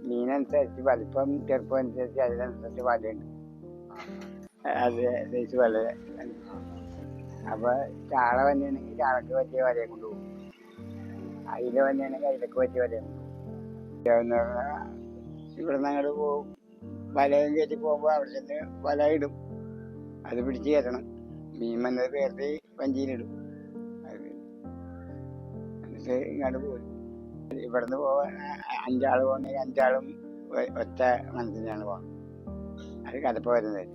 മീനനുസരിച്ച് വലിപ്പം ചെറുപ്പം അനുസരിച്ച് അതിനനുസരിച്ച് വലയുണ്ട്. അത് സൈസ് വല. അപ്പൊ ചാള വന്നെയാണെങ്കിൽ ചാളക്ക് പറ്റിയ വലയെ കൊണ്ടുപോകും, അയില വന്നെയാണെങ്കിൽ അയിലക്ക് പറ്റിയ വലയെ കൊണ്ടുപോകും. ഇവിടെ നിന്ന് അങ്ങോട്ട് പോകും, വലയും കയറ്റി പോകുമ്പോൾ അവിടെ ചെന്ന് വല ഇടും, അത് പിടിച്ച് കയറ്റണം. മീൻ വന്നത് പേർത്ത് വഞ്ചിയിലിടും, എന്നിട്ട് ഇങ്ങോട്ട് പോരും. ഇവിടുന്ന് പോകാൻ 5 ആള് പോകണമെങ്കിൽ 5 ആളും ഒറ്റ മനസ്സിനാണ് പോകുന്നത്. അത് കലപ്പ വരുന്നത്.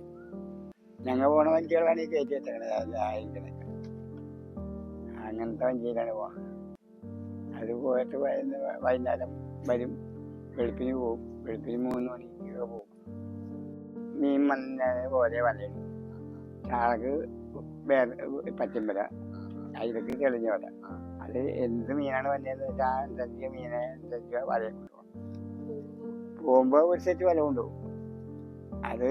ഞങ്ങൾ പോണ വഞ്ചികളാണ് ഈ കയറ്റി വെച്ചേക്കണത്, അങ്ങനത്തെ വഞ്ചിയിലാണ് പോകുന്നത്. അത് പോയിട്ട് വൈകുന്നേരം വരും, വെളുപ്പിന് പോകും, വെളുപ്പിന് 3 മണിക്ക് പോകും. മീൻ വന്ന പോലെ വലയുണ്ട്. ചാളക്ക് പച്ചമ്പല, അതിലേക്ക് തെളിഞ്ഞ വല. അത് എന്ത് മീനാണ് വന്നതെന്ന് വെച്ചാൽ അനുസരിച്ച് മീനെ അനുസരിച്ച് വല കൊണ്ടുപോകും. പോകുമ്പോൾ ഒരു സെറ്റ് വല കൊണ്ടുപോകും. അത്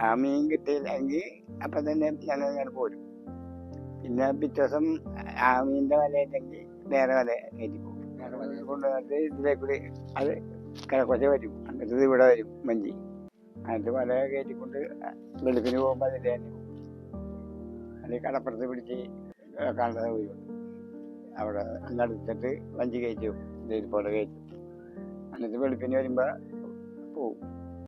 ആ മീൻ കിട്ടിയില്ലെങ്കിൽ അപ്പം തന്നെ ഞങ്ങൾ ഇങ്ങനെ പോരും. പിന്നെ പിറ്റേ ദിവസം ആ മീനിൻ്റെ വല ഇല്ലെങ്കിൽ വേറെ വല കയറ്റി പോകും. കൊണ്ടുവന്നിട്ട് ഇതിലേക്കൂടി അത് കിഴക്കൊച്ച വരും, എന്നിട്ട് ഇവിടെ വരും വഞ്ചി. എന്നിട്ട് വല കയറ്റിക്കൊണ്ട് വെളുപ്പിന് പോകുമ്പോൾ അതിൻ്റെ തന്നെ പോകും. അത് കടപ്പുറത്ത് പിടിച്ച് കാണുന്ന സൗകര്യമുണ്ട്. അവിടെ അങ്ങടുത്തിട്ട് വഞ്ചി കയറ്റും, ഇതുപോലെ കയറ്റും. എന്നിട്ട് വെളുപ്പിന് വരുമ്പോൾ പോവും.